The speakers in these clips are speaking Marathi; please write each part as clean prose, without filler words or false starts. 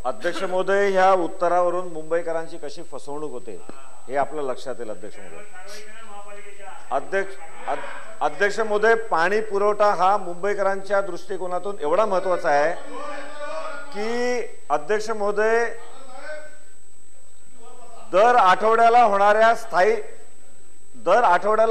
अध्यक्ष महोदय, ह्या उत्तरावरून मुंबईकरांची कशी फसवणूक होते हे आपल्या लक्षात येईल. अध्यक्ष महोदय, अध्यक्ष महोदय, पाणी पुरवठा हा मुंबईकरांच्या दृष्टिकोनातून एवढा महत्त्वाचा आहे की अध्यक्ष महोदय, दर आठवड्याला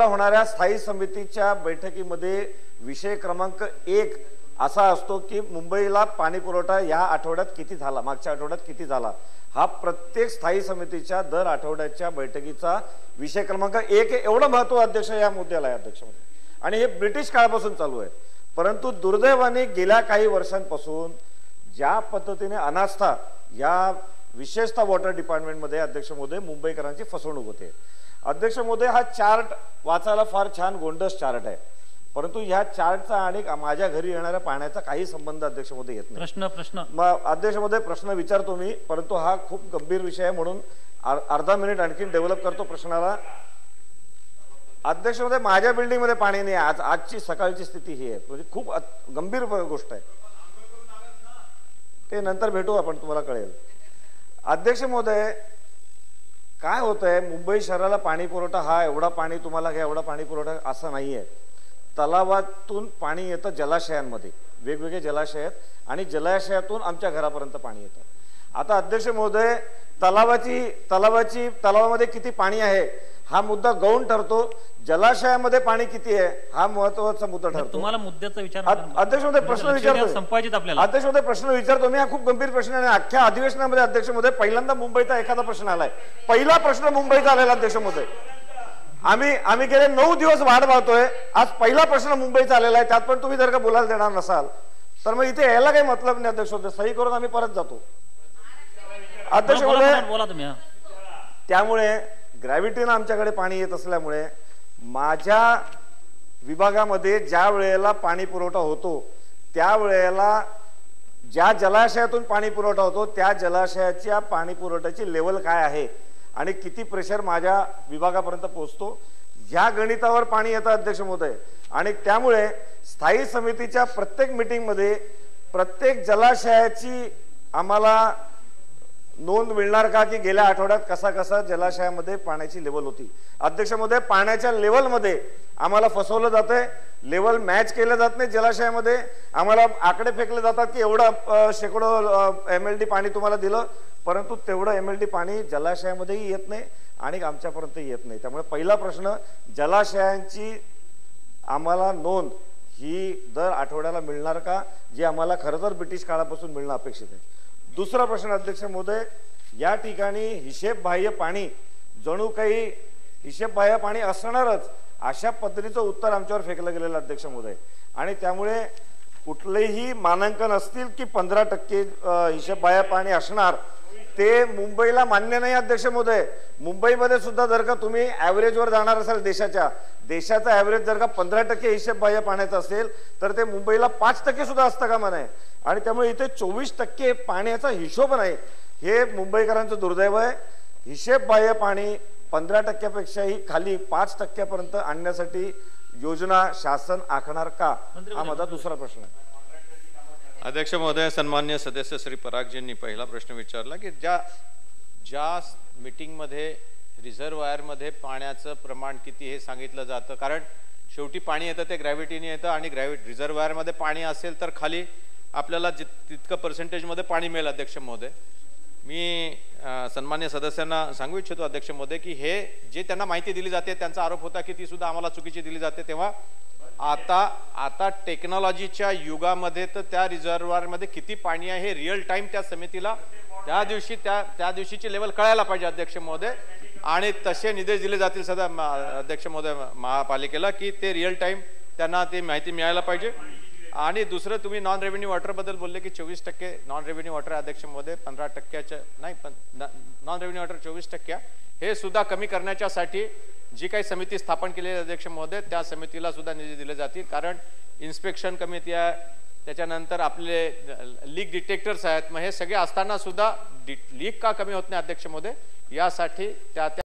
होणाऱ्या स्थायी समितीच्या बैठकीमध्ये विषय क्रमांक 1 असा असतो की मुंबईला पाणी पुरवठा या आठवड्यात किती झाला, मागच्या आठवड्यात किती झाला. हा प्रत्येक स्थायी समितीच्या दर आठवड्याच्या बैठकीचा विषय क्रमांक 1 एवढं महत्व अध्यक्ष या मुद्द्याला आहे. अध्यक्ष महोदय, आणि हे ब्रिटिश काळापासून चालू आहे. परंतु दुर्दैवाने गेल्या काही वर्षांपासून ज्या पद्धतीने अनास्था या विशेषतः वॉटर डिपार्टमेंटमध्ये अध्यक्ष महोदय मुंबईकरांची फसवणूक होते. अध्यक्ष महोदय, हा चार्ट वाचायला फार छान गोंडस चार्ट आहे, परंतु ह्या चार्टचा आणि माझ्या घरी येणाऱ्या पाण्याचा काही संबंध अध्यक्ष महोदय येत नाही. प्रश्न अध्यक्ष महोदय प्रश्न विचारतो मी, परंतु हा खूप गंभीर विषय आहे म्हणून अर्धा मिनिट आणखी डेव्हलप करतो प्रश्नाला. अध्यक्ष महोदय, माझ्या बिल्डिंग मध्ये पाणी नाही. आजची सकाळची स्थिती ही आहे, म्हणजे खूप गंभीर गोष्ट आहे. ते नंतर भेटू आपण, तुम्हाला कळेल. अध्यक्ष महोदय, काय होतंय, मुंबई शहराला पाणी पुरवठा हा एवढा पाणी तुम्हाला घ्या एवढा पाणी पुरवठा असं नाहीये. तलावातून पाणी येतं जलाशयांमध्ये, वेगवेगळे जलाशय आहेत आणि जलाशयातून आमच्या घरापर्यंत पाणी येतं. आता अध्यक्ष महोदय, तलावामध्ये किती पाणी आहे हा मुद्दा गौण ठरतो, जलाशयामध्ये पाणी किती आहे हा महत्वाचा मुद्दा ठरतो. तुम्हाला मुद्द्याचा विचार अध्यक्ष महोदय प्रश्न विचारतो. अध्यक्ष महोदय प्रश्न विचारतो मी, हा खूप गंभीर प्रश्न आहे. अख्ख्या अधिवेशनामध्ये अध्यक्ष महोदय पहिल्यांदा मुंबईचा एखादा प्रश्न आलाय, पहिला प्रश्न मुंबईचा आलेला. अध्यक्ष महोदय, आम्ही गेले 9 दिवस वाट पाहतोय, आज पहिला प्रश्न मुंबईचा आलेला आहे. त्यात पण तुम्ही जर का बोलायला देणार नसाल तर मग इथे यायला काही मतलब नाही. अध्यक्ष महोदय, सही करून आम्ही परत जातो. अध्यक्ष महोदय, त्यामुळे ग्रॅव्हिटीनं आमच्याकडे पाणी येत असल्यामुळे माझ्या विभागामध्ये ज्या वेळेला पाणी पुरवठा होतो त्यावेळेला ज्या जलाशयातून पाणी पुरवठा होतो त्या जलाशयाच्या पाणी पुरवठ्याची लेवल काय आहे आणि किती प्रेशर माझ्या विभागापर्यंत पोहोचतो ह्या गणितावर पाणी येतं अध्यक्ष महोदय. आणि त्यामुळे स्थायी समितीच्या प्रत्येक मीटिंगमध्ये प्रत्येक जलाशयाची आम्हाला नोंद मिळणार का की गेल्या आठवड्यात कसा जलाशयामध्ये पाण्याची लेवल होती. अध्यक्ष महोदय, पाण्याच्या लेवलमध्ये आम्हाला फसवलं जातंय, लेवल मॅच केलं जात नाही. जलाशयामध्ये आम्हाला आकडे फेकले जातात की एवढं शेकडो MLD पाणी तुम्हाला दिलं, परंतु तेवढं MLD पाणी जलाशयामध्येही येत नाही आणि आमच्यापर्यंत येत नाही. त्यामुळे पहिला प्रश्न, जलाशयांची आम्हाला नोंद ही दर आठवड्याला मिळणार का, जी आम्हाला खरं तर ब्रिटिश काळापासून मिळणं अपेक्षित आहे. दुसरा प्रश्न अध्यक्ष महोदय, या ठिकाणी हिशेबबाह्य पाणी जणू काही हिशेबबाह्य पाणी असणारच अशा पद्धतीचं उत्तर आमच्यावर फेकलं गेलेलं अध्यक्ष महोदय. आणि त्यामुळे कुठलेही मानांकन असतील की 15% हिशेबबाह्य पाणी असणार ते मुंबईला मान्य नाही. अध्यक्ष महोदय, मुंबईमध्ये सुद्धा जर का तुम्ही ॲव्हरेजवर जाणार असाल देशाचा ॲव्हरेज जर का 15% हिशेबबाह्य पाण्याचं असेल तर ते मुंबईला 5% सुद्धा असतं का म्हणे. आणि त्यामुळे इथे 24% पाण्याचा हिशोब नाही. हे मुंबईकरांचं दुर्दैव आहे. हिशेबबाह्य पाणी 15%पेक्षाही खाली 5% आणण्यासाठी योजना शासन आखणार का, हा माझा दुसरा प्रश्न आहे. अध्यक्ष महोदय, सन्मान्य सदस्य श्री परागजींनी पहिला प्रश्न विचारला की ज्या मीटिंगमध्ये रिझर्वायरमध्ये पाण्याचं प्रमाण किती हे सांगितलं जातं, कारण शेवटी पाणी येतं ते ग्रॅव्हिटीने येतं आणि रिझर्वायरमध्ये पाणी असेल तर खाली आपल्याला तितकं पर्सेंटेजमध्ये पाणी मिळेल. अध्यक्ष महोदय, मी सन्मान्य सदस्यांना सांगू इच्छितो अध्यक्ष महोदय की हे जे त्यांना माहिती दिली जाते त्यांचा आरोप होता की ती सुद्धा आम्हाला चुकीची दिली जाते. तेव्हा आता टेक्नॉलॉजीच्या युगामध्ये तर त्या रिझर्वायरमध्ये किती पाणी आहे हे रिअल टाइम त्या समितीला त्या दिवशीची लेवल कळायला पाहिजे अध्यक्ष महोदय. आणि तसे निर्देश दिले जातील सध्या अध्यक्ष महोदय महापालिकेला की ते रिअल टाइम त्यांना ती माहिती मिळायला पाहिजे. आणि दुसरं, तुम्ही नॉन रेव्हेन्यू वॉटर बद्दल बोलले की 24% नॉन रेव्हेन्यू वॉटर अध्यक्ष महोदय, 15% नाही, पण नॉन रेव्हेन्यू वॉटर 24% हे सुद्धा कमी करण्याच्यासाठी जी काही समिती स्थापन केलेली आहे अध्यक्ष महोदय त्या समितीला सुद्धा निधी दिले जातील. कारण इन्स्पेक्शन कमिटी आहे, त्याच्यानंतर आपले लीक डिटेक्टर्स आहेत, मग हे सगळे असताना सुद्धा लीक का कमी होत नाही अध्यक्ष महोदय यासाठी त्या